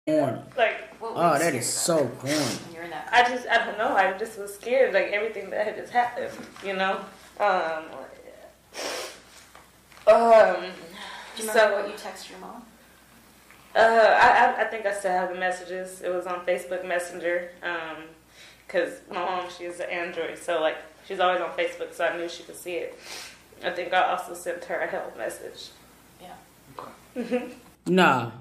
corny. Like, oh, that is so corny. When you're in that I don't know. I just was scared, like everything that had just happened, you know. Do you remember what you texted your mom? I think I still have the messages. It was on Facebook Messenger. Cause my mom, she's an Android, so like she's always on Facebook, so I knew she could see it. I think I also sent her a help message. Yeah. Nah,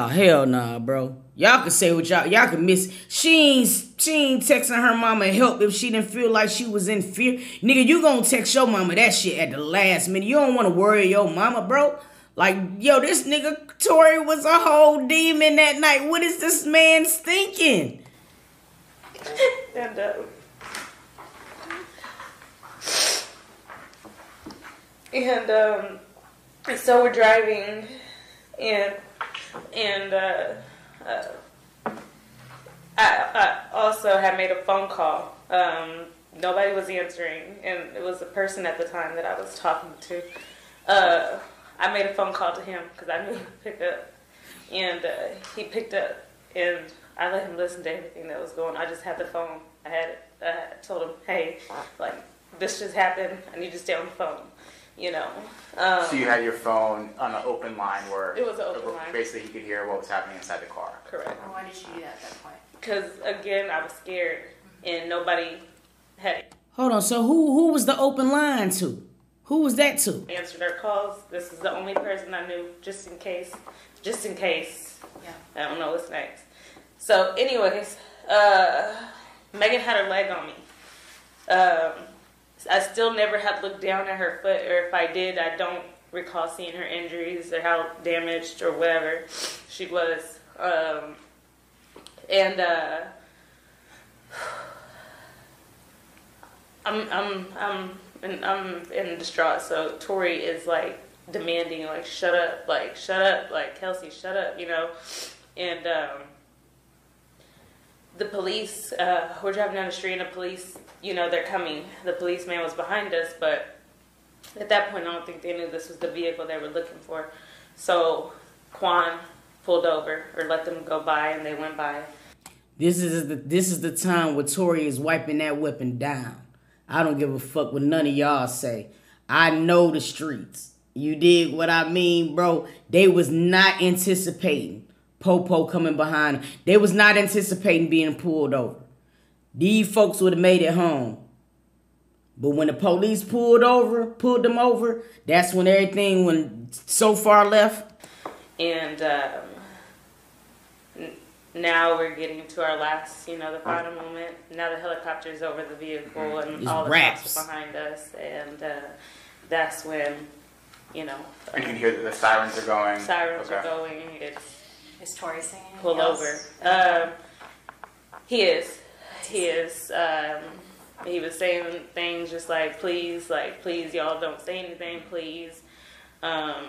hell nah, bro. Y'all can say what y'all can miss. She ain't texting her mama help if she didn't feel like she was in fear. Nigga, you gonna text your mama that shit at the last minute. You don't want to worry your mama, bro. Like, yo, this nigga Tory was a whole demon that night. What is this man's thinking? And so we're driving, and I also had made a phone call. Nobody was answering, and it was the person at the time that I was talking to. I made a phone call to him because I knew he'd pick up, and he picked up, and I let him listen to everything that was going on. I just had the phone. I told him, hey, like, this just happened. I need to stay on the phone, you know. So you had your phone on an open line where it was an open line. Basically, he could hear what was happening inside the car. Correct. Well, why did you do that at that point? Because, again, I was scared, and nobody had Hold on, so who was the open line to? Who was that to? answered our calls. This is the only person I knew, just in case. Yeah. I don't know what's next. So, anyways, Megan had her leg on me. I still never had looked down at her foot, or if I did, I don't recall seeing her injuries or how damaged or whatever she was. I'm in distraught. So Tory is like demanding, like, shut up, like Kelsey, shut up, you know. And the police, we're driving down the street, and the police, you know, they're coming. The policeman was behind us, but at that point, I don't think they knew this was the vehicle they were looking for. So Quan pulled over, or let them go by, and they went by. This is the time where Tory is wiping that weapon down. I don't give a fuck what none of y'all say. I know the streets. You dig what I mean, bro? They was not anticipating Popo coming behind them. They was not anticipating being pulled over. These folks would have made it home. But when the police pulled them over, that's when everything went so far left. And now we're getting to our last, you know, the final moment. Now the helicopter's over the vehicle, and It's all the wraps. cops are behind us. And that's when, you know. You can hear that the sirens are going. Sirens are going. Is Tory singing? Pull over. He is. He was saying things just like, please, y'all don't say anything, please. I'm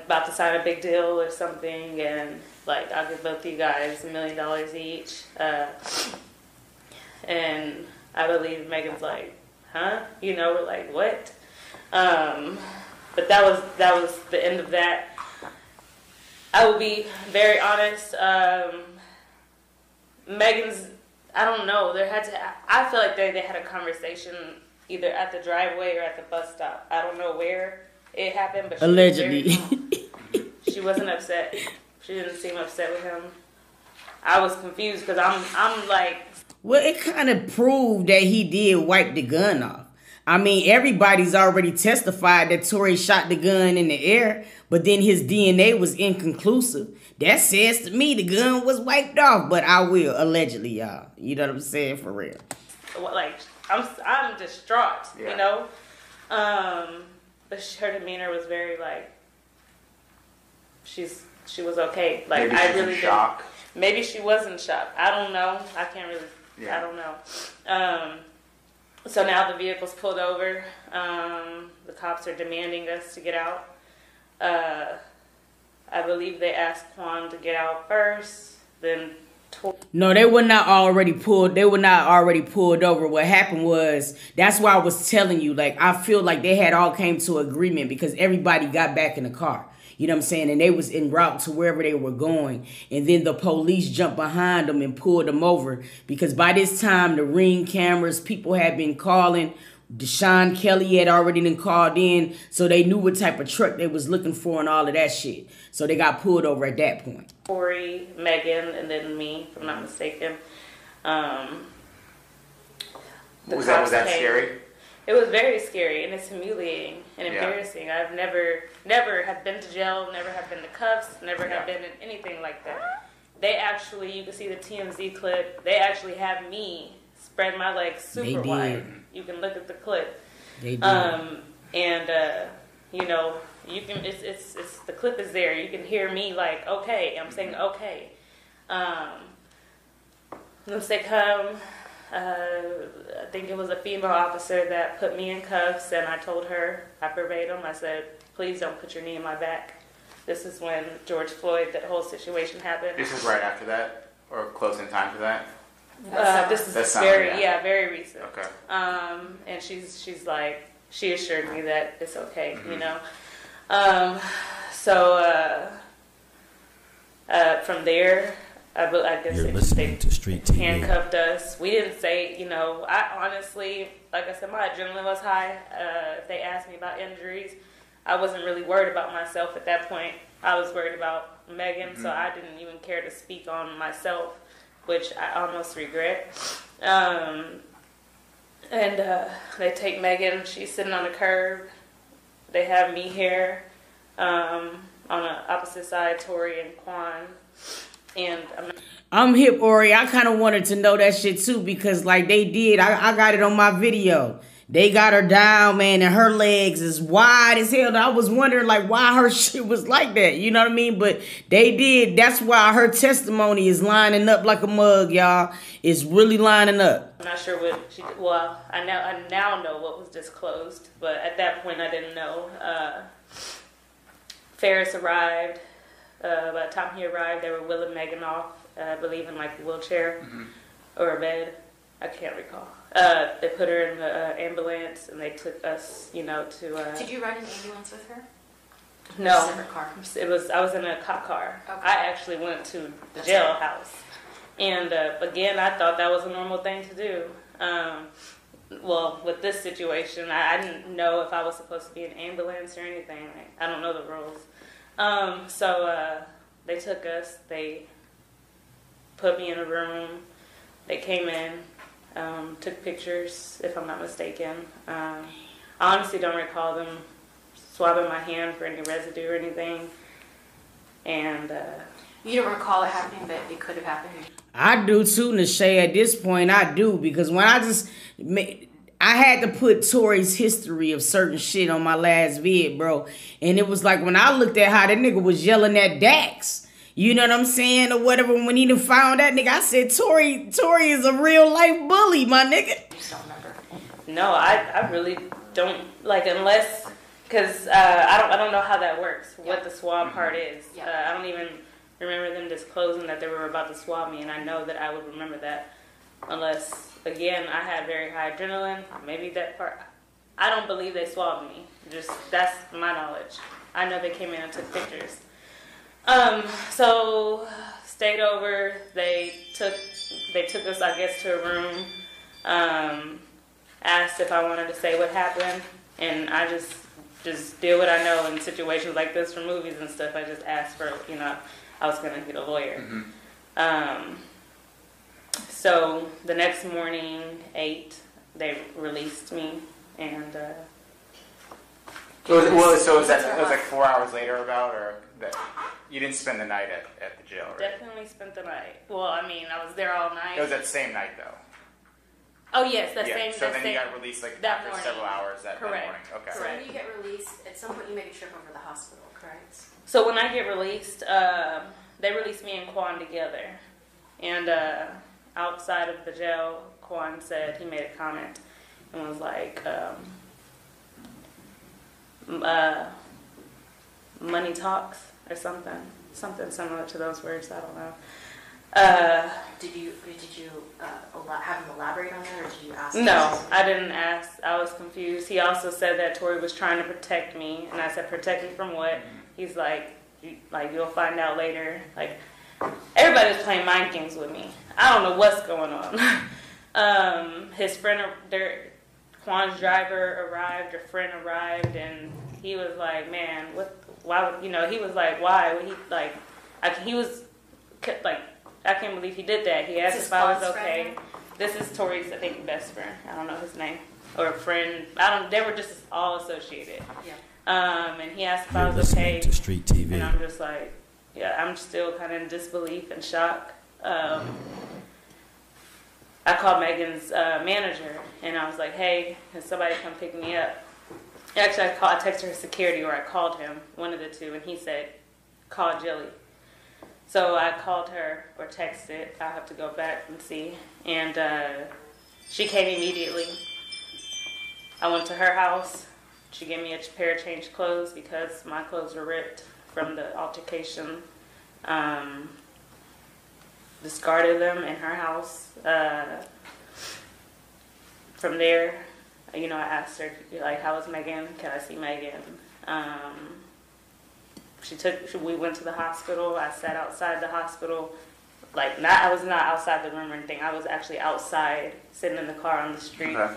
about to sign a big deal or something, and like, I'll give both of you guys $1 million each. And I believe Megan's like, huh? You know, we're like, what? But that was the end of that. I will be very honest. Megan's, I don't know. I feel like they had a conversation either at the driveway or at the bus stop. I don't know where it happened, but Allegedly. She wasn't upset. She didn't seem upset with him. I was confused because I'm like. Well, it kind of proved that he did wipe the gun off. I mean, everybody's already testified that Tory shot the gun in the air, but then his DNA was inconclusive. That says to me the gun was wiped off, but I will, allegedly, y'all. You know what I'm saying? For real. Like, I'm distraught, yeah. You know? But her demeanor was very, like, she was okay. Like, Maybe I she's really in shock. Maybe she was in shock. I don't know. I can't really, yeah. I don't know. So now the vehicle's pulled over. The cops are demanding us to get out. I believe they asked Quan to get out first, then No, they were not already pulled. They were not already pulled over. What happened was, that's why I was telling you, like, I feel like they had all came to agreement because everybody got back in the car. You know what I'm saying? And they was en route to wherever they were going. And then the police jumped behind them and pulled them over. Because by this time, the Ring cameras, people had been calling. Deshaun Kelly had already been called in. So they knew what type of truck they was looking for and all of that shit. So they got pulled over at that point. Tory, Megan, and then me, if I'm not mistaken. Was that scary? It was very scary, and it's humiliating and embarrassing. I've never have been to jail, never have been to cuffs, never have been in anything like that. They actually, you can see the TMZ clip, they actually have me spread my legs super wide. You can look at the clip. They did. You know, you can, it's the clip is there. You can hear me like, okay, I'm saying okay. Once they come, I think it was a female officer that put me in cuffs, and I told her, I verbatim, I said, please don't put your knee in my back. This is when George Floyd, that whole situation happened. This is right after that, or close in time to that? This is very recent. Okay. And she's like, she assured me that it's okay, you know. From there, I guess they handcuffed us. We didn't say, you know, I honestly, like I said, my adrenaline was high. If they asked me about injuries, I wasn't really worried about myself at that point. I was worried about Megan, so I didn't even care to speak on myself, which I almost regret. They take Megan, she's sitting on the curb. They have me here on the opposite side, Tory and Quan. And I'm hip, Ori. I kind of wanted to know that shit too, because like they did, I got it on my video. They got her down, man, and her legs is wide as hell. I was wondering like why her shit was like that, you know what I mean? But they did. That's why her testimony is lining up like a mug, y'all. It's really lining up. I'm not sure what she did. Well, I now know what was disclosed, but at that point I didn't know. Ferris arrived. By the time he arrived, they were wheeling Megan off, I believe in like a wheelchair or a bed. I can't recall. They put her in the ambulance, and they took us, you know, to... Did you ride an ambulance with her? No. Separate car? I was in a cop car. Okay. I actually went to the That's jailhouse. And again, I thought that was a normal thing to do. Well, with this situation, I didn't know if I was supposed to be in an ambulance or anything. I don't know the rules. So they took us, they put me in a room, they came in, took pictures, if I'm not mistaken. I honestly don't recall them swabbing my hand for any residue or anything. And you don't recall it happening, but it could have happened. I do too, Nashay. At this point, I do, because when I had to put Tory's history of certain shit on my last vid, bro. And it was like when I looked at how that nigga was yelling at Dax, you know what I'm saying, or whatever, when he done found that nigga, I said, Tory is a real life bully, my nigga. I just don't remember. No, I really don't, like, unless, because I don't know how that works, what the swab part is. I don't even remember them disclosing that they were about to swab me, and I know that I would remember that unless... Again, I had very high adrenaline. Maybe that part. I don't believe they swabbed me. Just that's my knowledge. I know they came in and took pictures. So stayed over. They took us, I guess, to a room. Asked if I wanted to say what happened, and I just did what I know in situations like this from movies and stuff. I just asked for, you know, I was gonna get a lawyer. So the next morning, 8, they released me, and so it was like 4 hours later about, or that you didn't spend the night at the jail, right? Definitely spent the night. Well, I mean, I was there all night. It was that same night, though. Oh yes, same. So then you got released like after morning. Several hours that morning. Okay. So when you get released, at some point you make a trip over to the hospital, correct? So when I get released, they released me and Quan together, and outside of the jail, Quan said, he made a comment and was like, money talks or something similar to those words. I don't know. Did you have him elaborate on that, or did you ask? No, I didn't ask. I was confused. He also said that Tory was trying to protect me, and I said, protect me from what? He's like you'll find out later. Like, everybody was playing mind games with me. I don't know what's going on. His friend, Quan's driver arrived, a friend arrived, and he was like, man, why would, he was like, why would he, like, he was, like, I can't believe he did that. He asked if I was okay. This is Tory's, I think, best friend. I don't know his name. Or friend. They were just all associated. Yeah. And he asked if I was okay. To Street TV. And I'm just like, yeah, I'm still kind of in disbelief and shock. I called Megan's manager, and I was like, hey, can somebody come pick me up? Actually, I texted her security, or I called him, one of the two, and he said, call Jilly. So I called her, or texted. I'll have to go back and see. And she came immediately. I went to her house. She gave me a pair of changed clothes because my clothes were ripped from the altercation. Discarded them in her house. From there, I asked her, like, how was Megan? Can I see Megan? We went to the hospital. I sat outside the hospital. Like, I was not outside the room or anything. I was actually outside, sitting in the car on the street. Okay.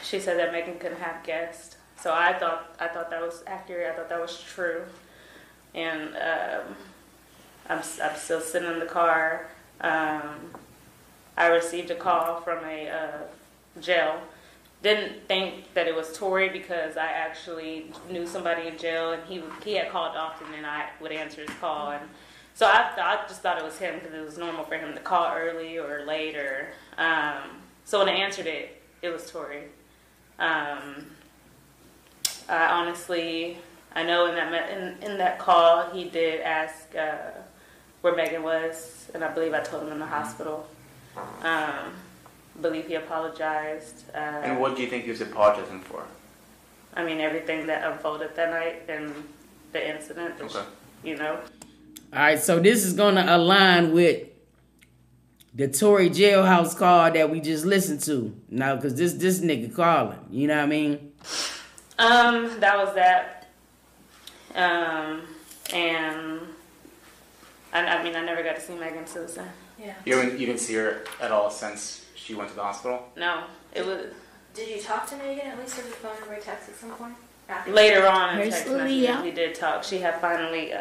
She said that Megan couldn't have guests. So I thought that was accurate. I thought that was true. And I'm still sitting in the car. I received a call from a jail. Didn't think that it was Tory because I actually knew somebody in jail, and he had called often, and I would answer his call. And so I just thought it was him because it was normal for him to call early or late. So when I answered it, it was Tory. Honestly, I know in that call he did ask where Megan was, and I believe I told him in the hospital. I believe he apologized. And what do you think he was apologizing for? I mean, everything that unfolded that night and the incident. Okay. All right, so this is going to align with the Tory jailhouse call that we just listened to. Now, because this nigga calling, you know what I mean? That was that. And I mean, I never got to see Megan since then. Yeah. You didn't see her at all since she went to the hospital? No, it was. Did you talk to Megan at least over the phone or by text at some point? Later on in text messages, we did talk. She had finally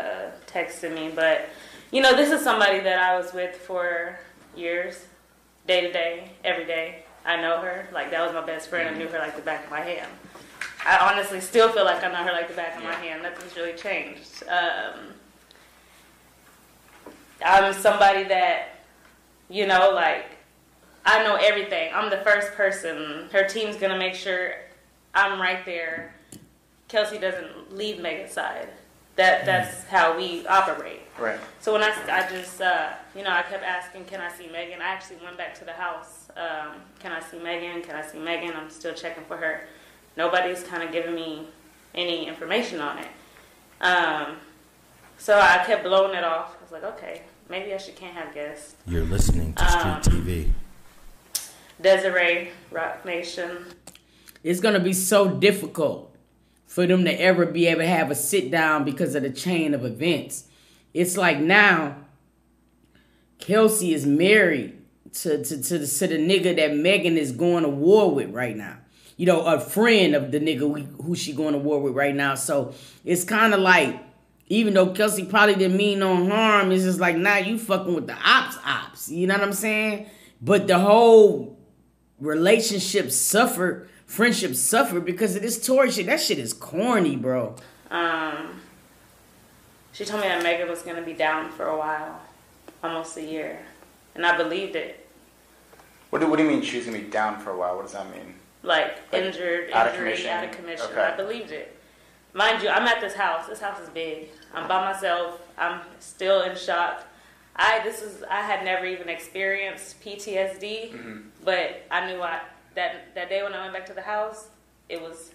texted me, but this is somebody that I was with for years, day to day, every day. I know her. Like, that was my best friend. I knew her like the back of my hand. I honestly still feel like I know her like the back of my hand. Nothing's really changed. I'm somebody that, like, I know everything. I'm the first person. Her team's going to make sure I'm right there. Kelsey doesn't leave Megan's side. That's how we operate. Right. So when I just, I kept asking, can I see Megan? I actually went back to the house. Can I see Megan? Can I see Megan? I'm still checking for her. Nobody's kind of giving me any information on it. So I kept blowing it off. I was like, okay, maybe I can't have guests. You're listening to Street TV. Desiree, Rock Nation. It's going to be so difficult for them to ever be able to have a sit down because of the chain of events. It's like now, Kelsey is married to the nigga that Megan is going to war with right now. A friend of the nigga who she going to war with right now. So it's kind of like, even though Kelsey probably didn't mean no harm, it's just like, nah, you fucking with the ops. You know what I'm saying? But the whole relationship suffered, friendship suffered because of this Tory shit. That shit is corny, bro. She told me that Megan was going to be down for a while, almost a year. And I believed it. What do you mean she's going to be down for a while? What does that mean? Like injury, out of commission. Okay. I believed it. Mind you, I'm at this house. This house is big. I'm by myself. I'm still in shock. I had never even experienced PTSD, but I knew that day when I went back to the house, it was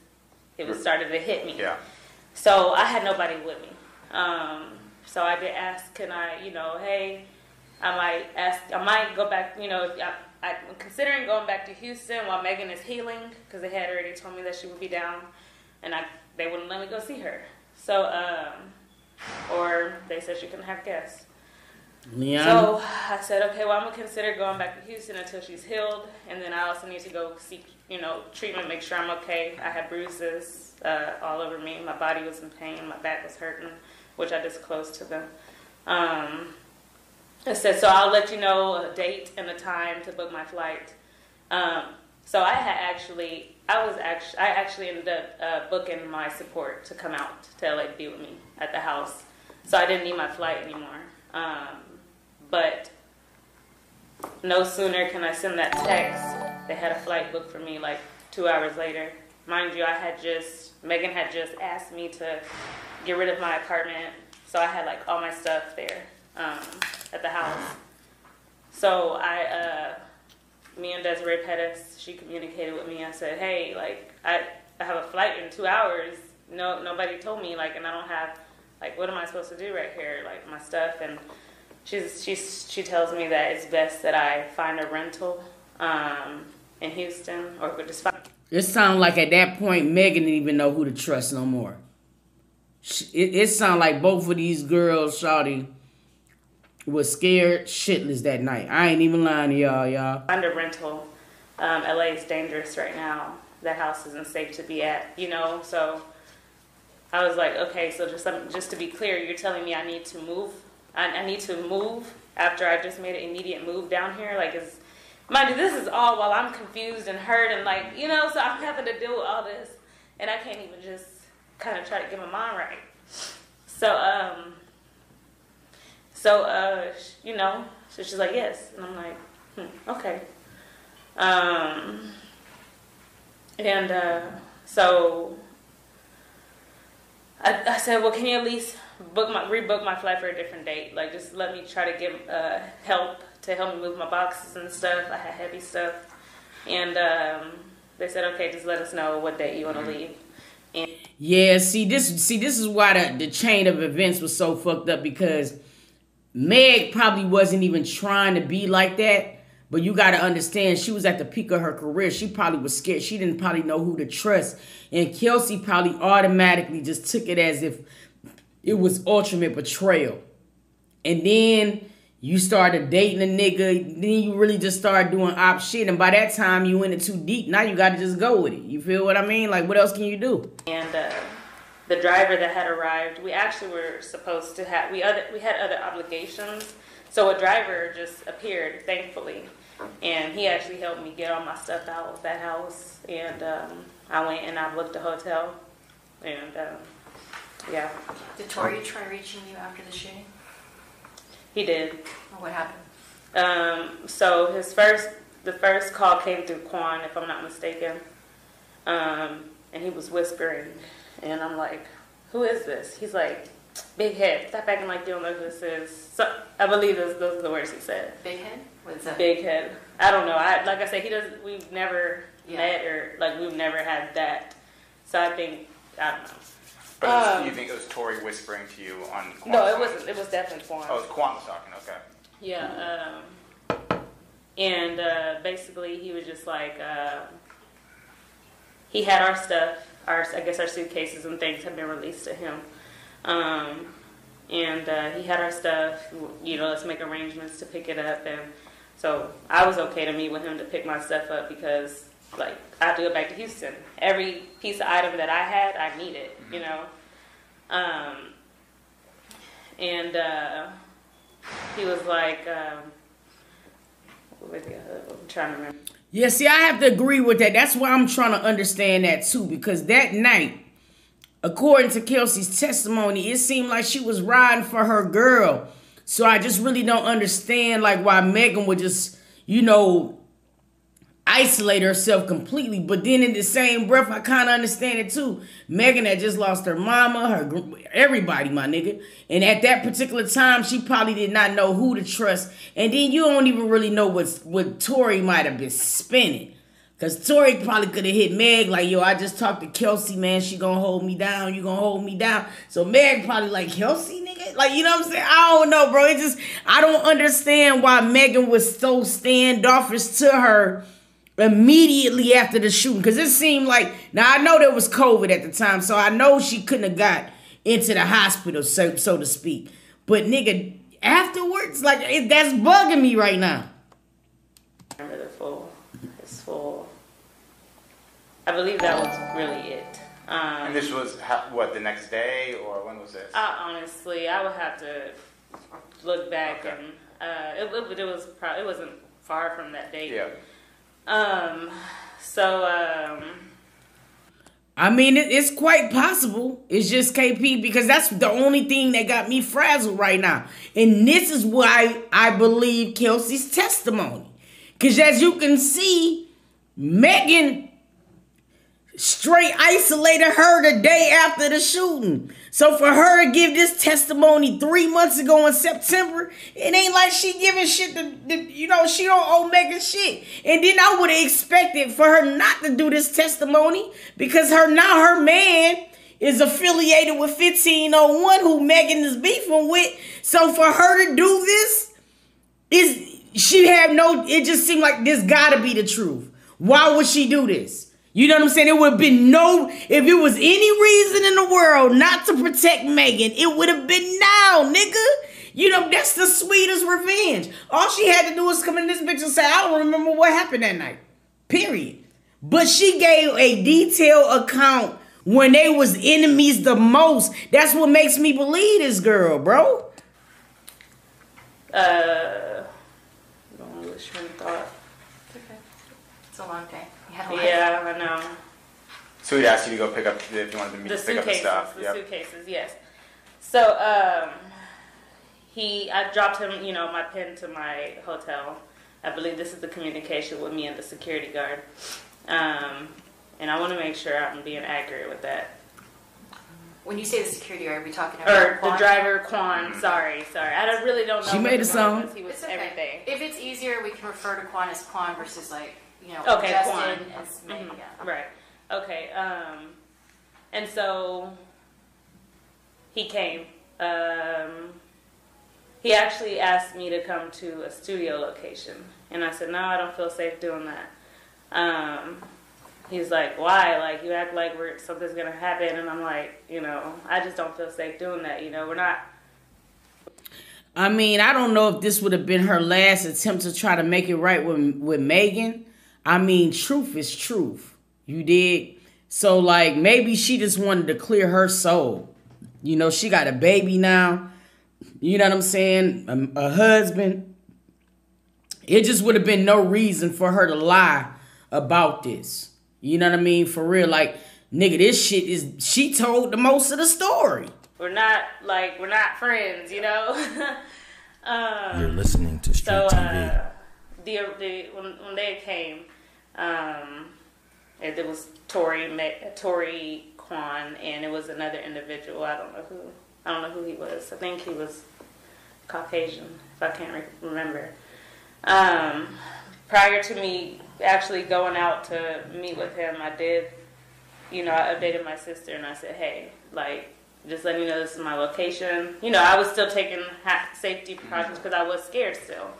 started to hit me. Yeah. So I had nobody with me. So I did ask, can I, hey, I might go back, you know, I'm considering going back to Houston while Megan is healing, because they had already told me that she would be down, and they wouldn't let me go see her. So, or they said she couldn't have guests. Leon. So I said, okay, well, I'm going to consider going back to Houston until she's healed, and then I also need to go seek, you know, treatment, make sure I'm okay. I had bruises all over me. My body was in pain. My back was hurting, which I disclosed to them. I said, so I'll let you know a date and a time to book my flight. So I actually ended up booking my support to come out to LA to be with me at the house. So I didn't need my flight anymore. But no sooner can I send that text, they had a flight booked for me like 2 hours later. Mind you, Megan had just asked me to get rid of my apartment, so I had like all my stuff there at the house. So me and Desiree Pettis, she communicated with me. I said, hey, like I have a flight in 2 hours. Nobody told me, like, and I don't have, like, what am I supposed to do right here? Like, my stuff. And she tells me that it's best that I find a rental in Houston, or just find. It sounds like at that point, Megan didn't even know who to trust no more. It sounds like both of these girls, shawty, was scared shitless that night. I ain't even lying to y'all. Find a rental. LA is dangerous right now. That house isn't safe to be at, you know. So I was like, okay, so just to be clear, you're telling me I need to move. I need to move after I just made an immediate move down here. Like, mind you, this is all while I'm confused and hurt and, like, you know, so I'm having to deal with all this, and I can't even just kind of try to get my mind right. You know, so she's like, yes, and I'm like, okay. So I said, well, can you at least rebook my flight for a different date? Like, just let me try to get help to help me move my boxes and stuff. I had heavy stuff. And they said, okay, just let us know what date you want to leave. And yeah, see, this is why the chain of events was so fucked up, because Meg probably wasn't even trying to be like that. But you got to understand, she was at the peak of her career. She probably was scared. She didn't probably know who to trust. And Kelsey probably automatically just took it as if it was ultimate betrayal. And then you started dating a nigga. Then you really just started doing op shit. And by that time, you went in too deep. Now you got to just go with it. You feel what I mean? Like, what else can you do? And the driver that had arrived, we actually were supposed to have, we had other obligations. So a driver just appeared, thankfully. And he actually helped me get all my stuff out of that house. And I went and I booked a hotel. And yeah. Did Tory try reaching you after the shooting? He did. What happened? So the first call came through Quan, if I'm not mistaken. And he was whispering. And I'm like, who is this? He's like, big head. Stop acting like you don't know who this is. So, I believe those are the words he said. Big head? What is that? Big head. I don't know. Like I said, we've never met, or like we've never had that. So I think, I don't know. But you think it was Tory whispering to you on Quan's No, it wasn't. It was definitely Quan. Oh, it was Quan was talking, okay. Yeah. And basically he was just like, he had our stuff, I guess our suitcases and things had been released to him. And he had our stuff, you know, let's make arrangements to pick it up. And so I was okay to meet with him to pick my stuff up because, like, I have to go back to Houston. Every piece of item that I had, I needed, you know. And he was like, I'm trying to remember. Yeah, see, I have to agree with that. That's why I'm trying to understand that too, because that night, according to Kelsey's testimony, it seemed like she was riding for her girl. So I just really don't understand, like, why Megan would just, you know, isolate herself completely. But then in the same breath, I kind of understand it too. Megan had just lost her mama, everybody, my nigga. And at that particular time, she probably did not know who to trust. And then you don't even really know what Tory might have been spinning. Because Tory probably could have hit Meg like, yo, I just talked to Kelsey, man. She gonna hold me down. You gonna hold me down. So Meg probably like, Kelsey, nigga? Like, you know what I'm saying? I don't know, bro. I don't understand why Megan was so standoffish to her immediately after the shooting. Because it seemed like, now I know there was COVID at the time, so I know she couldn't have got into the hospital, so to speak. But nigga, afterwards, like, that's bugging me right now. I remember his full. I believe that was really it. And this was, what, the next day, or when was this? Honestly, I would have to look back, okay. And it wasn't far from that date. Yeah. I mean, it's quite possible. It's just KP, because that's the only thing that got me frazzled right now. And this is why I believe Kelsey's testimony. Because as you can see, Megan straight isolated her the day after the shooting. So for her to give this testimony 3 months ago in September, it ain't like she giving shit to she don't owe Megan shit. And then I would have expected for her not to do this testimony, because her man is affiliated with 1501, who Megan is beefing with. So for her to do this, it just seemed like this gotta be the truth. Why would she do this? You know what I'm saying? It would have been if it was any reason in the world not to protect Megan, it would have been now, nigga. You know, that's the sweetest revenge. All she had to do was come in this bitch and say, I don't remember what happened that night. Period. But she gave a detailed account when they was enemies the most. That's what makes me believe this girl, bro. Lose train of thought. It's okay. It's a long day. Yeah, I know. So he'd asked you to go pick up, if you wanted to meet to pick up the stuff. The suitcases, yes. So, I dropped him, my pin to my hotel. I believe this is the communication with me and the security guard. And I want to make sure I'm being accurate with that. When you say the security guard, are we talking about the driver, Quan? Sorry. I really don't know. She made a song. He was it's okay. everything. If it's easier, we can refer to Quan as Quan versus okay, Justin Quan. as Megan. Yeah. Right. Okay. And so he came. He actually asked me to come to a studio location, and I said, no, I don't feel safe doing that. He's like, why? Like, you act like something's gonna happen, and I'm like, I just don't feel safe doing that. We're not. I mean, I don't know if this would have been her last attempt to try to make it right with Megan. I mean, truth is truth. You dig? So, like, maybe she just wanted to clear her soul. She got a baby now. You know what I'm saying? A husband. It just would have been no reason for her to lie about this. You know what I mean? For real. Like, nigga, this shit she told the most of the story. We're not friends, You're listening to Street TV. When they came, it was Tory, Quan, and it was another individual. I don't know who he was. I think he was Caucasian, if I can't remember. Prior to me actually going out to meet with him, I did, I updated my sister and I said, hey, like, just let me know this is my location. I was still taking safety precautions because I was scared still.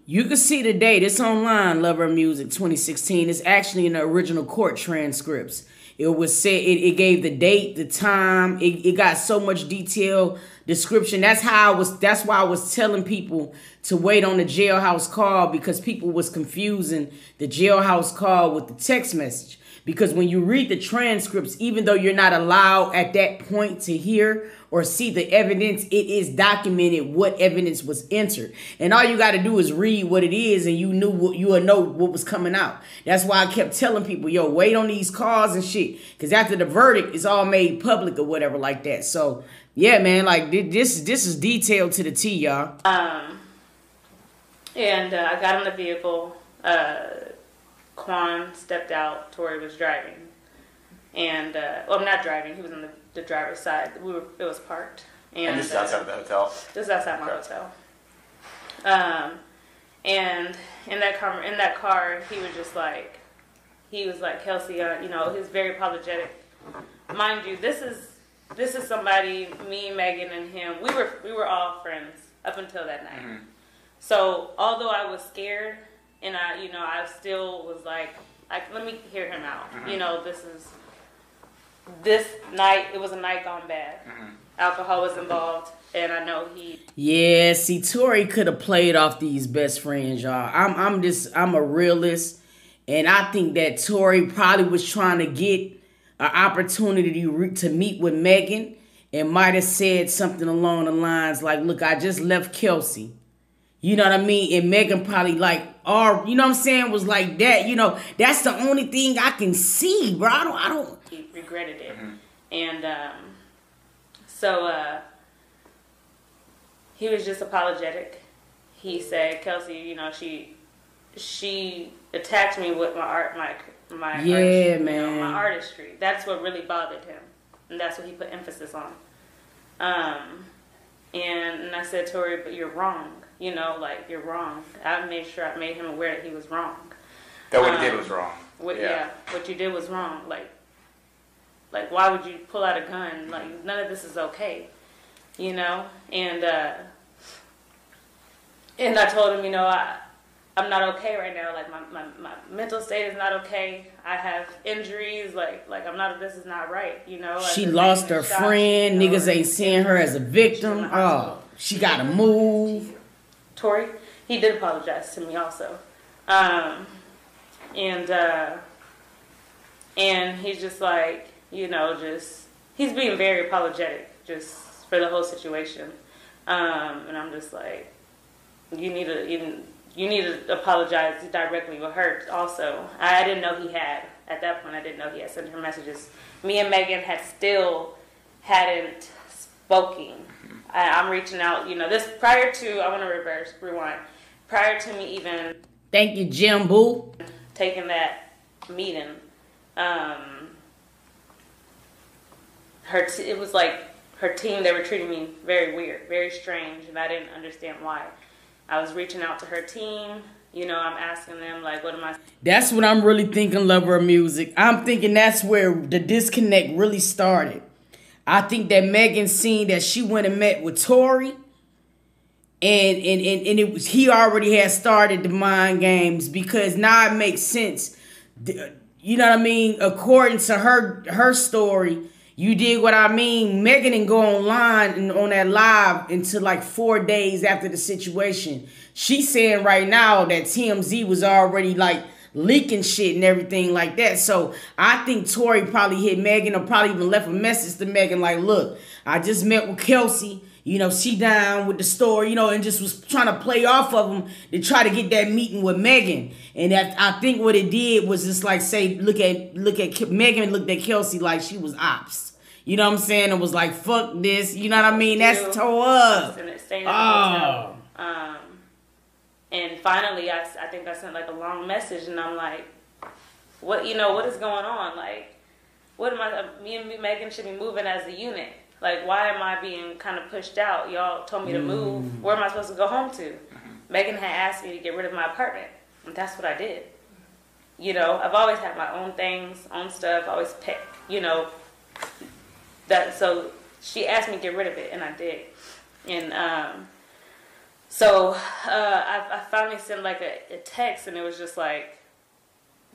You can see the date. It's online, Lover Music 2016. It's actually in the original court transcripts. It was said, it gave the date, the time. It got so much detailed description. That's why I was telling people to wait on the jailhouse call, because people was confusing the jailhouse call with the text message. Because when you read the transcripts, even though you're not allowed at that point to hear or see the evidence, it is documented what evidence was entered. And all you got to do is read what it is, and you will know what was coming out. That's why I kept telling people, yo, wait on these calls and shit. Because after the verdict, it's all made public or whatever like that. So, yeah, man, like, this is detailed to the T, y'all. And I got in the vehicle. Quan stepped out. Tory was driving. And, I'm not driving. He was on the driver's side. It was parked. And this is outside of the hotel? This is outside my hotel. And in that car, he was just like, he was like, Kelsey, you know, he was very apologetic. Mind you, this is somebody, me, Megan, and him. We were all friends up until that night. Mm-hmm. So although I was scared, and I still was like, let me hear him out. Mm-hmm. You know, this night, it was a night gone bad. Mm-hmm. Alcohol was involved, and I know he... Yeah, see, Tory could have played off these best friends, y'all. I'm a realist, and I think that Tory probably was trying to get an opportunity to meet with Megan, and might have said something along the lines like, look, I just left Kelsey. You know what I mean? And Megan probably like, or, you know what I'm saying, was like that. You know, that's the only thing I can see, bro. I don't... He regretted it. Mm-hmm. And, so, he was just apologetic. He said, Kelsey, you know, she attacked me with my artistry. That's what really bothered him. And that's what he put emphasis on. And I said, Tory, but you're wrong. You know, like, you're wrong. I made sure I made him aware that he was wrong. That what he did was wrong. What you did was wrong. Like, why would you pull out a gun? Like, none of this is okay. You know? And I told him, you know, I'm not okay right now. Like, my mental state is not okay. I have injuries. Like this is not right, you know? She lost her friend. You know, niggas ain't seeing her as a victim. Oh, she got to move. Tory, he did apologize to me also. And he's just like, you know, he's being very apologetic just for the whole situation. And I'm just like, you need to apologize directly with her also. I didn't know he had. At that point, I didn't know he had sent her messages. Me and Megan hadn't spoken. I'm reaching out, you know, this prior to, I want to rewind. Prior to me even... Thank you, Jim Boo. Taking that meeting, it was like her team, they were treating me very weird, very strange, and I didn't understand why. I was reaching out to her team, you know, I'm asking them, like, what am I... That's what I'm really thinking, lover of music. I'm thinking that's where the disconnect really started. I think that Megan seen that she went and met with Tory, and it was, he already had started the mind games, because now it makes sense. You know what I mean? According to her story, you dig what I mean? Megan didn't go online and on that live until like 4 days after the situation. She's saying right now that TMZ was already like leaking shit and everything like that. So I think Tory probably hit Megan, or probably even left a message to Megan like, look, I just met with Kelsey. You know, she down with the story, you know, and just was trying to play off of him to try to get that meeting with Megan. And I think what it did was just like say, look at Megan looked at Kelsey like she was ops. You know what I'm saying? It was like, fuck this. You know what I mean? That's toe up. And finally, I think I sent like a long message, and I'm like, what is going on? Like, me and Megan should be moving as a unit. Like, why am I being kind of pushed out? Y'all told me to move. Where am I supposed to go home to? Megan had asked me to get rid of my apartment, and that's what I did. You know, I've always had my own things, own stuff, always pick, you know, so she asked me to get rid of it, and I did. And so I finally sent like a text, and it was just like,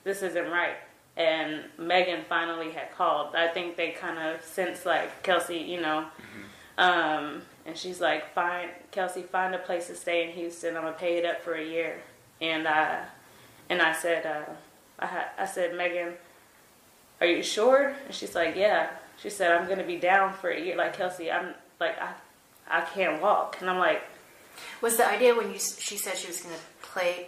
this isn't right. And Megan finally had called. I think they kind of sensed like, Kelsey, you know, and she's like, Kelsey, find a place to stay in Houston. I'm gonna pay it up for a year. And I said, I said, Megan, are you sure? And she's like, yeah. She said, I'm gonna be down for a year. Like, Kelsey, I'm like, I can't walk. And I'm like, was the idea when she said she was gonna pay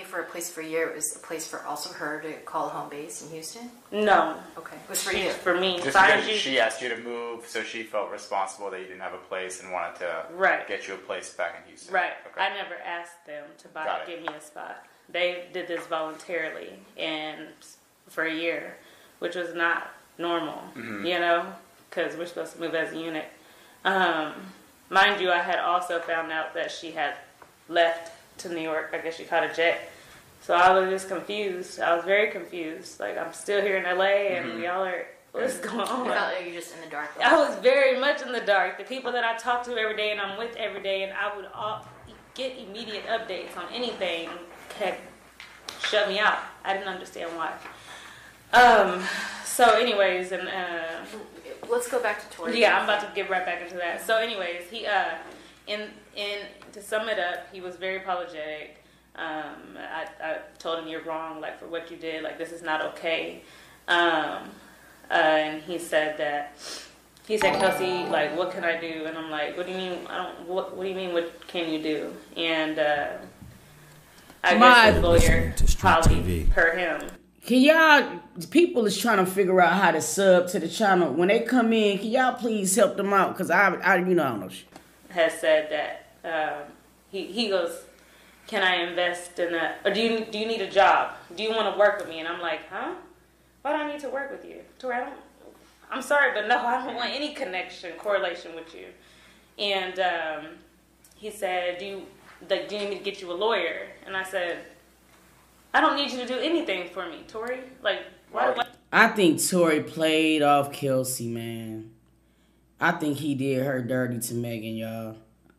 for a place for a year, it was a place for also her to call home base in Houston? No. Okay. It was for you. For me. Just because she asked you to move, so she felt responsible that you didn't have a place and wanted to get you a place back in Houston. Right. Okay. I never asked them to give me a spot. They did this voluntarily and for a year, which was not normal, you know, because we're supposed to move as a unit. Mind you, I had also found out that she had left to New York. I guess she caught a jet So I was just confused. I was very confused. Like, I'm still here in LA, and we all are, what's going on? You felt like you're just in the dark. I was very much in the dark. The people that I talk to every day and I'm with every day, and I would get immediate updates on anything, had shut me out. I didn't understand why. So anyways, and let's go back to Tory. yeah, I'm about to get right back into that. So anyways, he to sum it up, he was very apologetic. I told him, you're wrong, like, for what you did, like, this is not okay. And he said, Kelsey, like, what can I do? And I'm like, what do you mean? What do you mean? What can you do? And I guess his lawyer probably per him. Can y'all, people is trying to figure out how to sub to the channel. When they come in, can y'all please help them out? Because I don't know shit. Has said that he goes, can I invest in a, or do you need a job? Do you want to work with me? And I'm like, huh? Why do I need to work with you? Tory, I'm sorry, but no, I don't want any correlation with you. And he said, do you need me to get you a lawyer? And I said, I don't need you to do anything for me, Tory. Like, why? I think Tory played off Kelsey, man. I think he did her dirty to Megan, y'all.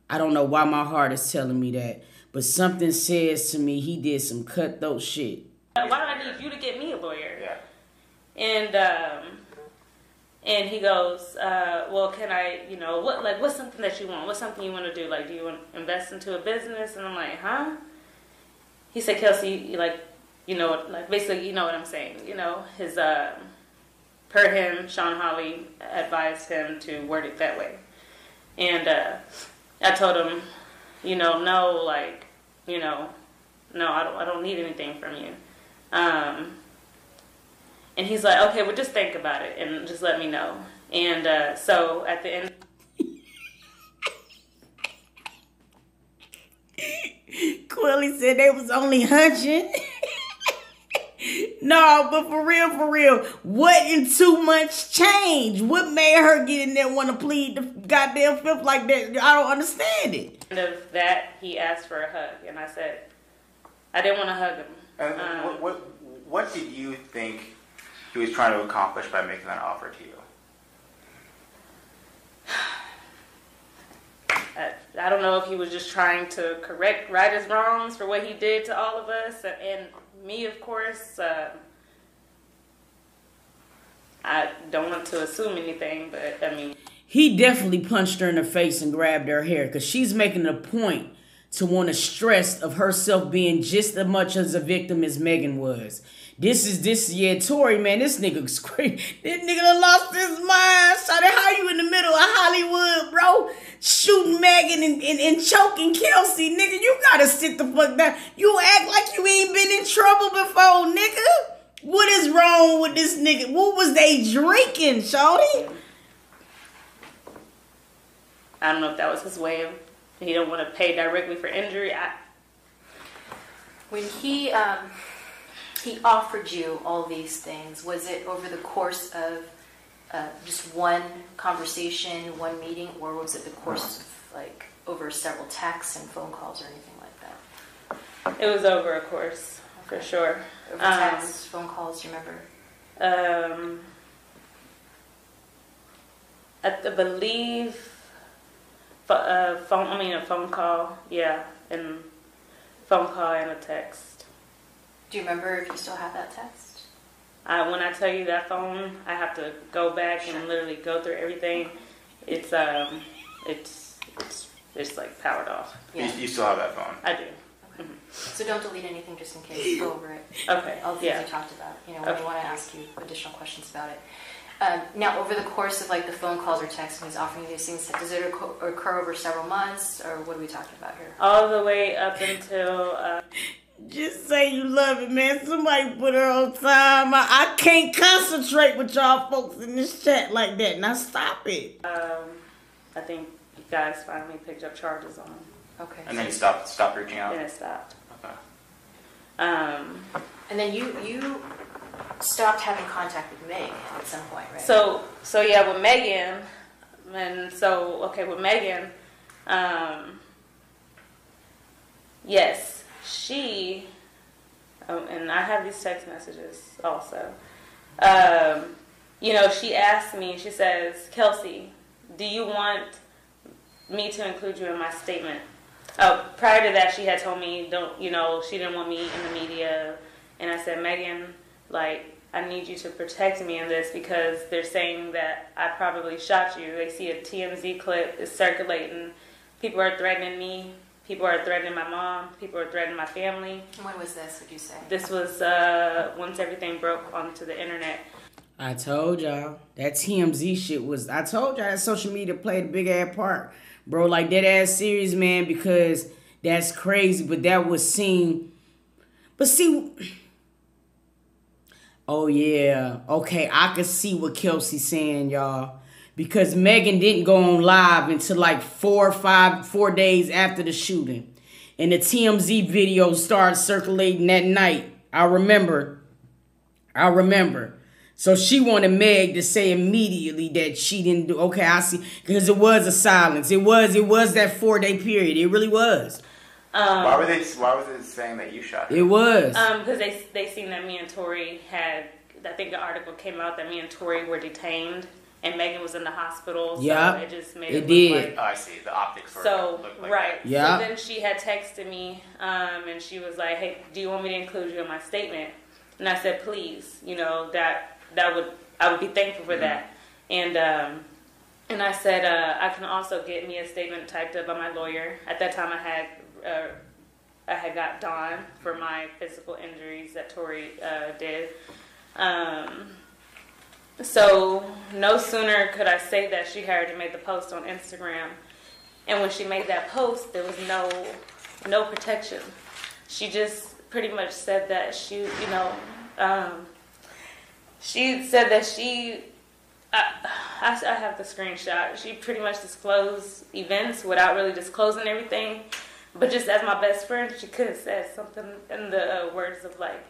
I don't know why my heart is telling me that, but something says to me he did some cutthroat shit. Why do I need you to get me a lawyer? Yeah. And he goes, well, can I, what's something that you want? What's something you want to do? Like, do you want to invest into a business? And I'm like, huh? He said, Kelsey, basically, you know what I'm saying. His, per him, Sean Holly advised him to word it that way. And I told him, no, I don't need anything from you. And he's like, okay, well, just think about it and just let me know. And so at the end... Quilly said they was only hunching. No, but for real, what in 2 months changed? What made her get in there and want to plead the goddamn fifth like that? I don't understand it. End of that, he asked for a hug, and I said, I didn't want to hug him. What did you think he was trying to accomplish by making that offer to you? I don't know if he was just trying to right his wrongs for what he did to all of us, and me, of course. I don't want to assume anything, but I mean... He definitely punched her in the face and grabbed her hair, because she's making a point to want to stress of herself being just as much as a victim as Megan was. Tory, man, this nigga's crazy. This nigga done lost his mind. Shawty, how you in the middle of Hollywood, bro? Shooting Megan and choking Kelsey, nigga. You gotta sit the fuck down. You act like you ain't been in trouble before, nigga. What is wrong with this nigga? What was they drinking, shawty? I don't know if that was his way of, he don't want to pay directly for injury. When he offered you all these things, was it over the course of just one conversation, one meeting, or was it the course of like over several texts and phone calls or anything like that? It was over a course, for sure. Over texts, phone calls, do you remember? I believe a phone call, yeah, and phone call and a text. Do you remember if you still have that text? When I tell you that phone, I have to go back and literally go through everything. It's like powered off. Yeah. You still have that phone? I do. Okay. Mm-hmm. So don't delete anything just in case. Go over it. Okay. All the things you talked about. When you want to ask you additional questions about it. Now, over the course of like the phone calls or texts when he's offering you these things, does it occur over several months, or what are we talking about here? All the way up until... Just say you love it, man. Somebody put her on time. I can't concentrate with y'all folks in this chat like that. Now stop it. I think you guys finally picked up charges on him. Okay. And then he stopped reaching out? Then it stopped. Okay. And then you stopped having contact with Meg at some point, right? So yeah, with Megan, with Megan, yes, she and I have these text messages also. You know, she asked me, she says, Kelsey, do you want me to include you in my statement? Prior to that, she had told me, she didn't want me in the media. And I said, Megan, like, I need you to protect me in this because they're saying that I probably shot you. They see a TMZ clip is circulating. People are threatening me. People are threatening my mom. People are threatening my family. When was this, would you say? This was once everything broke onto the internet. I told y'all that TMZ shit was. I told y'all that social media played a big ass part, bro. Like that ass serious, man. Because that's crazy, but that was seen. But see, oh yeah, okay. I could see what Kelsey's saying, y'all. Because Megan didn't go on live until like 4 days after the shooting, and the TMZ video started circulating that night. I remember. So she wanted Meg to say immediately that she didn't do. Okay, I see. Because it was a silence. It was that 4-day period. It really was. Why was it saying that you shot her? It was. Because they seen that me and Tory had. I think the article came out that me and Tory were detained, and Megan was in the hospital. So yeah, it just made it look did. like. Oh, I see. The optics were looked like right. that. Yeah. So then she had texted me, and she was like, "Hey, do you want me to include you in my statement?" And I said, "Please, I would be thankful for that." And I said, I can also get me a statement typed up by my lawyer. At that time, I had got Dawn for my physical injuries that Tory did. So no sooner could I say that, she had already made the post on Instagram. And when she made that post, there was no protection. She just pretty much said that she said that I have the screenshot. She pretty much disclosed events without really disclosing everything. But just as my best friend, she could have said something in the words of like,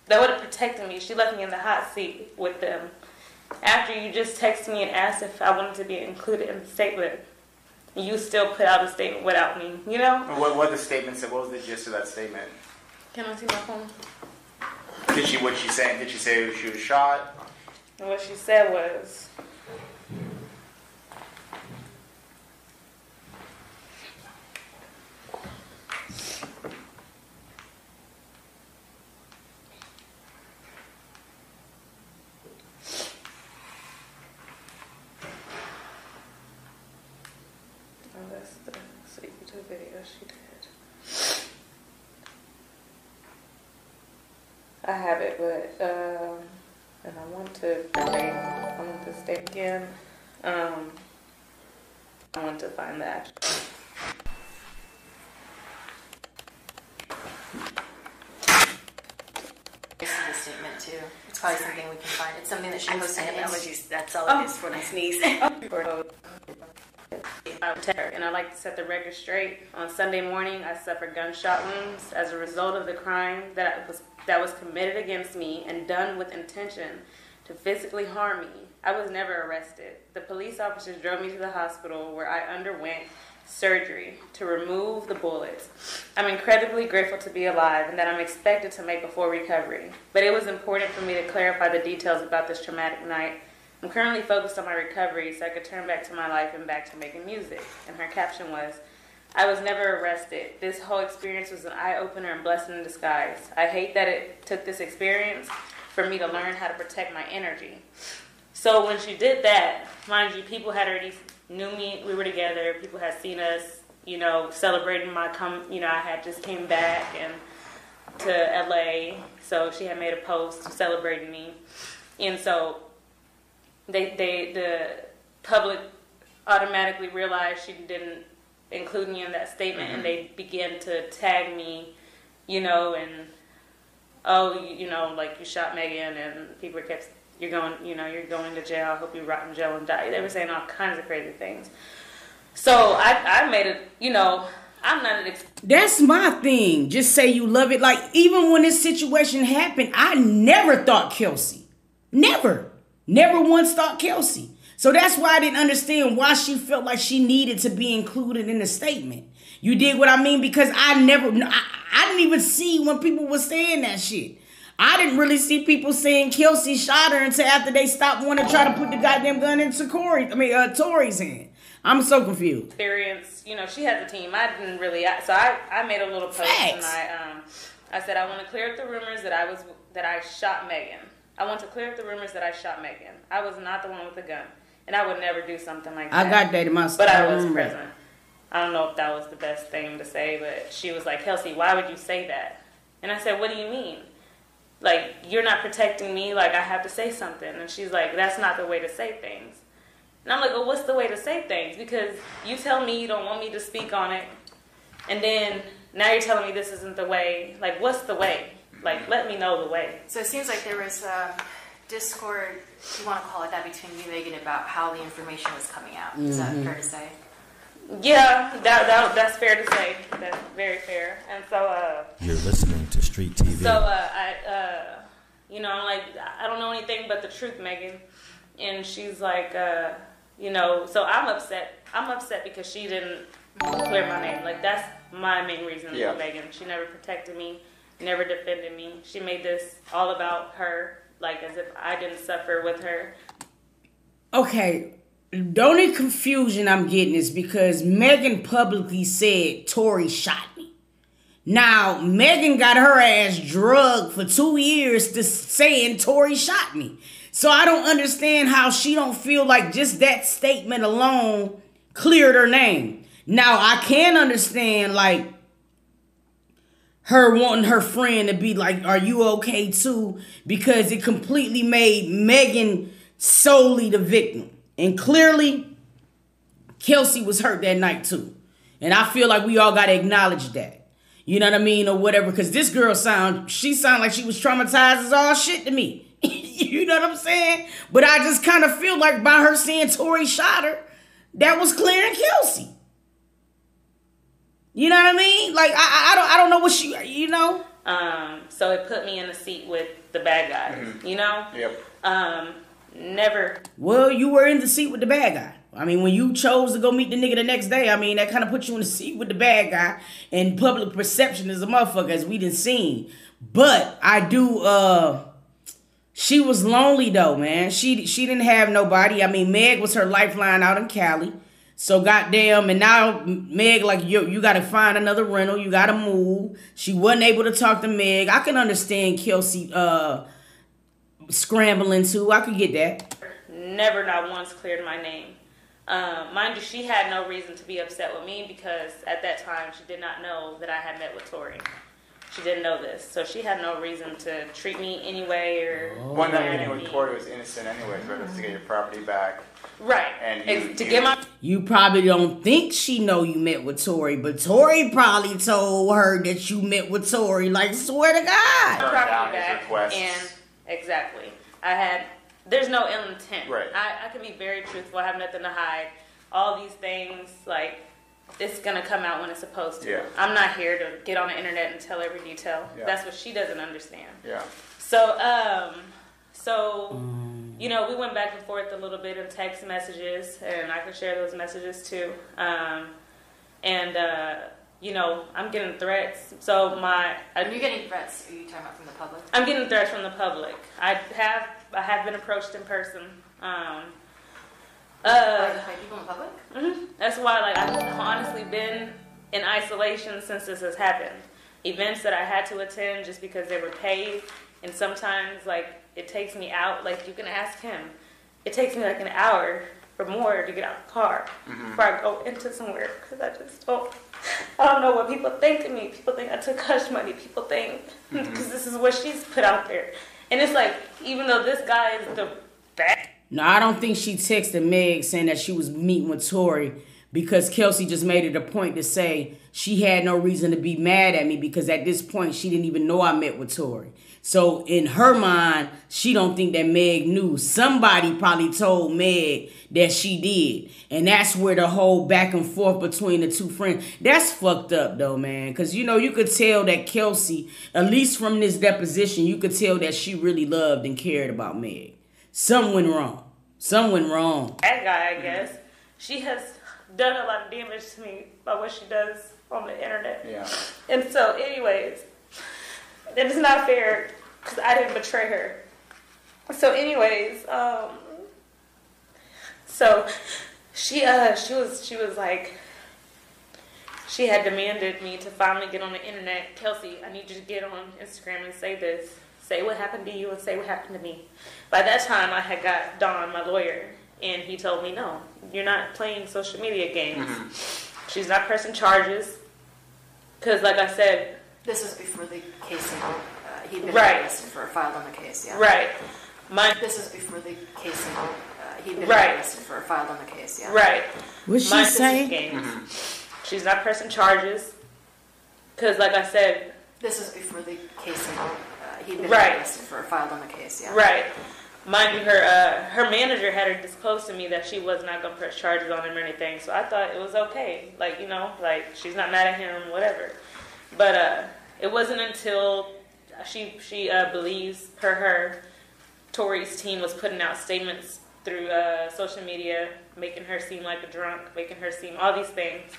that would have protected me. She left me in the hot seat with them. After you just texted me and asked if I wanted to be included in the statement, you still put out a statement without me, you know? What the statement said? What was the gist of that statement? Can I see my phone? Did she say she was shot? And what she said was, that's the YouTube video she did. I have it, but and I want to stay again. I want to find that. This is the statement too. It's probably something we can find. It's something that she posted. That's all it is for the sneeze. And I like to set the record straight. On Sunday morning, I suffered gunshot wounds as a result of the crime that was committed against me and done with intention to physically harm me. I was never arrested. The police officers drove me to the hospital where I underwent surgery to remove the bullets. I'm incredibly grateful to be alive and that I'm expected to make a full recovery. But it was important for me to clarify the details about this traumatic night. I'm currently focused on my recovery so I could turn back to my life and back to making music. And her caption was, I was never arrested. This whole experience was an eye-opener and blessing in disguise. I hate that it took this experience for me to learn how to protect my energy. So when she did that, mind you, people had already knew me. We were together. People had seen us, celebrating I had just came back and to LA. So she had made a post celebrating me. And so the public automatically realized she didn't include me in that statement, and they began to tag me, like you shot Megan, and people kept, you're going to jail. I hope you rot in jail and die. They were saying all kinds of crazy things. So I made it, I'm not an That's my thing. Just say you love it. Like, even when this situation happened, I never thought Kelsey. Never once thought Kelsey. So that's why I didn't understand why she felt like she needed to be included in the statement. You dig what I mean? Because I didn't even see when people were saying that shit. I didn't really see people saying Kelsey shot her until after they stopped wanting to try to put the goddamn gun into Tory's hand. I'm so confused. Experience, you know, she has a team. I didn't really, so I made a little post and I said I want to clear up the rumors that I shot Megan. I want to clear up the rumors that I shot Megan. I was not the one with the gun, and I would never do something like that. I got that in my but I was present. I don't know if that was the best thing to say, but she was like, Kelsey, why would you say that? And I said, what do you mean? Like, you're not protecting me, like I have to say something. And she's like, that's not the way to say things. And I'm like, well, what's the way to say things? Because you tell me you don't want me to speak on it, and then now you're telling me this isn't the way. Like, what's the way? Like, let me know the way. So it seems like there was discord, if you want to call it that, between you and Megan about how the information was coming out. Is that fair to say? Yeah, that's fair to say. That's very fair. And so, You're listening to Street TV. So, you know, I'm like, I don't know anything but the truth, Megan. And she's like, you know, so I'm upset. I'm upset because she didn't clear my name. Like, that's my main reason for Megan. She never protected me, never defended me. She made this all about her, like as if I didn't suffer with her. Okay. The only confusion I'm getting is because Megan publicly said Tory shot me. Now, Megan got her ass drugged for 2 years to saying Tory shot me. So I don't understand how she don't feel like just that statement alone cleared her name. Now, I can understand, like, her wanting her friend to be like, are you okay too? Because it completely made Megan solely the victim. And clearly, Kelsey was hurt that night too. And I feel like we all got to acknowledge that. You know what I mean? Or whatever. Because this girl she sounded like she was traumatized as all shit to me. You know what I'm saying? But I just kind of feel like by her saying Tory shot her, that was clearing Kelsey. You know what I mean? Like, I don't know what she, you know? So it put me in the seat with the bad guys, you know? Yep. Never. Well, you were in the seat with the bad guy. I mean, when you chose to go meet the nigga the next day, I mean, that kind of put you in the seat with the bad guy. And public perception is a motherfucker, as we done seen. But I do, she was lonely though, man. She didn't have nobody. I mean, Meg was her lifeline out in Cali. So goddamn, and now Meg, like, you got to find another rental. You got to move. She wasn't able to talk to Meg. I can understand Kelsey scrambling too. I could get that. Never, not once cleared my name. Mind you, she had no reason to be upset with me because at that time she did not know that I had met with Tory. She didn't know this, so she had no reason to treat me anyway or. One night meeting with Tory was innocent anyway, so it was to get your property back. Right. And get my. You probably don't think she know you met with Tory, but Tory probably told her that you met with Tory. Like, swear to God. Property back. And exactly, there's no ill intent. Right. I can be very truthful. I have nothing to hide. All these things, like, it's gonna come out when it's supposed to. Yeah. I'm not here to get on the internet and tell every detail. Yeah. That's what she doesn't understand. Yeah. So, you know, we went back and forth a little bit in text messages, and I can share those messages too. You know, I'm getting threats. So Are you getting threats? Are you talking about from the public? I'm getting threats from the public. I have been approached in person. By people in public? Mm-hmm. That's why, like, I've honestly been in isolation since this has happened. Events that I had to attend just because they were paid, and sometimes, like, it takes me out. Like, you can ask him. It takes me like an hour or more to get out of the car before I go into somewhere because I don't know what people think of me. People think I took hush money. People think because this is what she's put out there, and it's like, even though this guy is the bad. No, I don't think she texted Meg saying that she was meeting with Tory because Kelsey just made it a point to say she had no reason to be mad at me because at this point she didn't even know I met with Tory. So in her mind, she don't think that Meg knew. Somebody probably told Meg that she did. And that's where the whole back and forth between the two friends. That's fucked up though, man. Because, you know, you could tell that Kelsey, at least from this deposition, you could tell that she really loved and cared about Meg. Something went wrong. Something went wrong. That guy, I guess. She has done a lot of damage to me by what she does on the internet. Yeah. And so, anyways, it's not fair because I didn't betray her. So, anyways, so she was like, she had demanded me to finally get on the internet. Kelsey, I need you to get on Instagram and say this. Say what happened to you and say what happened to me. By that time, I had got Don, my lawyer, and he told me, no, you're not playing social media games. Mm-hmm. She's not pressing charges. Because, like I said... This is before the case he'd been right. arrested for, filed on the case, yeah. Right. This is before the case he'd been right. arrested for, filed on the case, yeah. Right. What's she saying? Mm-hmm. She's not pressing charges. Because, like I said... This is before the case he'd been right. arrested for, filed on the case, yeah. Right. Mind you, her manager had her disclose to me that she was not going to press charges on him or anything. So I thought it was okay. Like, you know, like, she's not mad at him, whatever. But it wasn't until she believes her Tory's team was putting out statements through social media, making her seem like a drunk, making her seem all these things.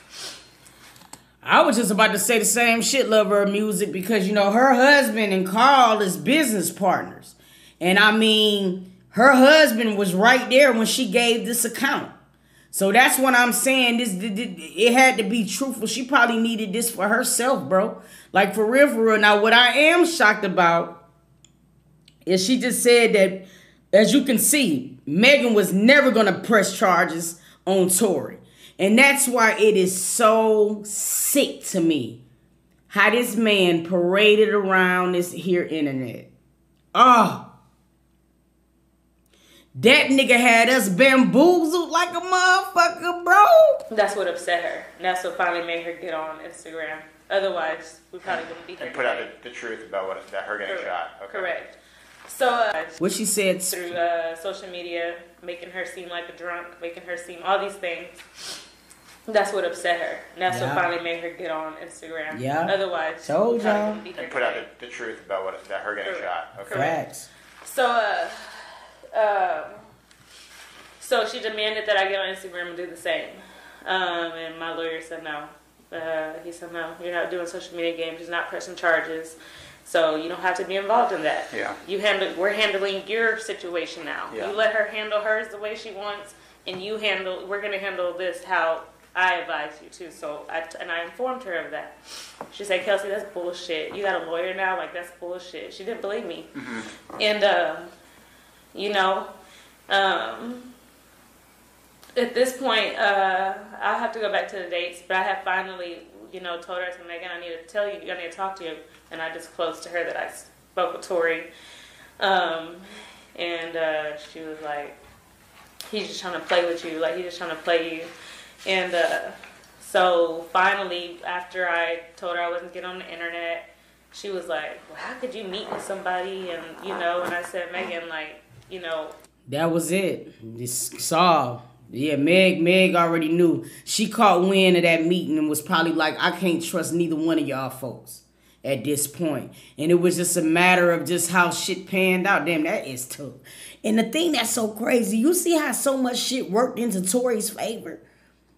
I was just about to say the same shit, love her music, because, you know, her husband and Carl is business partners. And I mean, her husband was right there when she gave this account. So that's what I'm saying. It had to be truthful. She probably needed this for herself, bro. Like, for real, for real. Now, what I am shocked about is she just said that, as you can see, Megan was never going to press charges on Tory. And that's why it is so sick to me how this man paraded around this here internet. Oh. That nigga had us bamboozled like a motherfucker, bro. That's what upset her. And that's what finally made her get on Instagram. Otherwise, we probably wouldn't be here. And put out the truth about her getting shot. Okay. Correct. So, what she said through social media, making her seem like a drunk, making her seem all these things. That's what upset her. And that's what finally made her get on Instagram. Yeah. Otherwise, told y'all. And put out the truth about her getting shot. Okay. Facts. So she demanded that I get on Instagram and do the same. And my lawyer said no. He said, no, you're not doing social media games. You're not pressing charges. So you don't have to be involved in that. Yeah. We're handling your situation now. Yeah. You let her handle hers the way she wants, and we're going to handle this how I advise you to. So I informed her of that. She said, Kelsey, that's bullshit. You got a lawyer now? Like, that's bullshit. She didn't believe me. Mm-hmm. And, you know, at this point, I'll have to go back to the dates, but I have finally, you know, told her, I said, Megan, I need to tell you, I need to talk to you. And I disclosed to her that I spoke with Tory. And she was like, he's just trying to play with you. Like, he's just trying to play you. And so finally, after I told her I wasn't getting on the internet, she was like, well, how could you meet with somebody? And, you know, and I said, Megan, like, you know. That was it. It's solved. Yeah, Meg already knew. She caught wind of that meeting and was probably like, I can't trust neither one of y'all folks at this point. And it was just a matter of just how shit panned out. Damn, that is tough. And the thing that's so crazy, you see how so much shit worked into Tory's favor?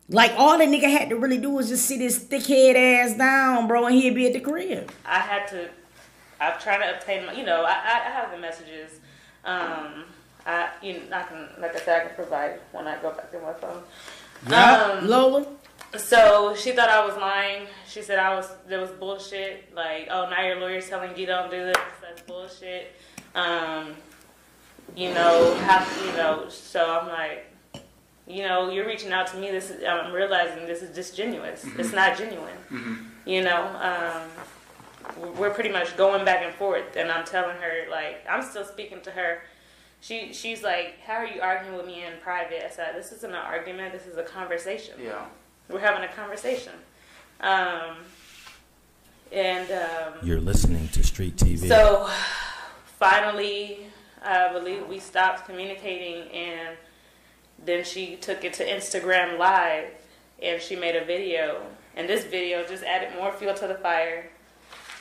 Like, all the nigga had to really do was just sit his thick-head ass down, bro, and he'd be at the crib. I'm trying to obtain, I have the messages. I can, like I said, I can provide when I go back to my phone. Yeah, Lola. So she thought I was lying. She said there was bullshit. Like, oh, now your lawyer's telling you don't do this. That's bullshit. So I'm like, you're reaching out to me. I'm realizing this is disingenuous. Mm-hmm. It's not genuine. Mm-hmm. We're pretty much going back and forth, and I'm telling her, like, I'm still speaking to her. She's like, how are you arguing with me in private? I said, this isn't an argument. This is a conversation. Yeah. We're having a conversation. You're listening to Street TV. So, finally, I believe we stopped communicating, and then she took it to Instagram Live, and she made a video. And this video just added more fuel to the fire.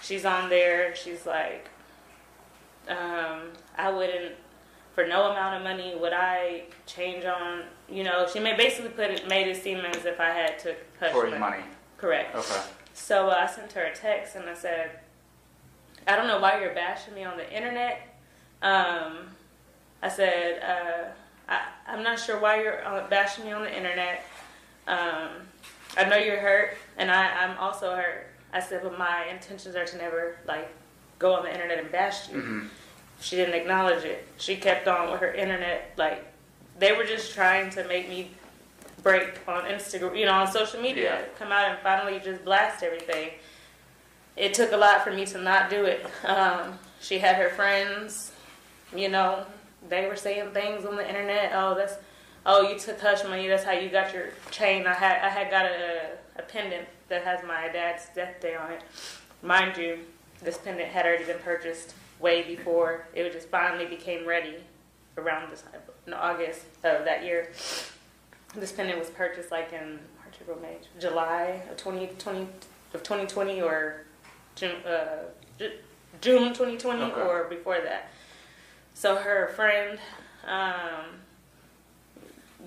She's on there. She's like, for no amount of money would I change on, you know, she made it seem as if I had took hush money. Correct. Okay. So I sent her a text and I said, I don't know why you're bashing me on the internet. I said, I'm not sure why you're bashing me on the internet. I know you're hurt, and I'm also hurt. I said, but my intentions are to never, like, go on the internet and bash you. Mm-hmm. She didn't acknowledge it. She kept on with her internet, like, they were just trying to make me break on Instagram, you know, on social media, come out and finally just blast everything. It took a lot for me to not do it. She had her friends, you know, they were saying things on the internet. Oh, you took hush money. That's how you got your chain. I had got a pendant that has my dad's death day on it. Mind you, this pendant had already been purchased way before. It just finally became ready around this time, in August of that year. This pendant was purchased like in March, April, May, July of 2020 or June 2020 or before that. So her friend,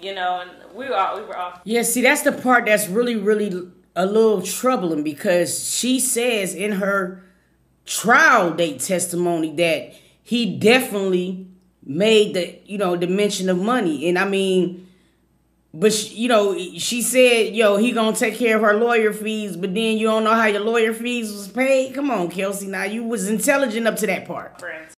you know, and we were off. Yeah, see, that's the part that's really, really a little troubling, because she says in her trial date testimony that he definitely made the mention of money. And I mean, but she said, he gonna take care of her lawyer fees, but then you don't know how your lawyer fees was paid. Come on, Kelsey, now you was intelligent up to that part. Friends.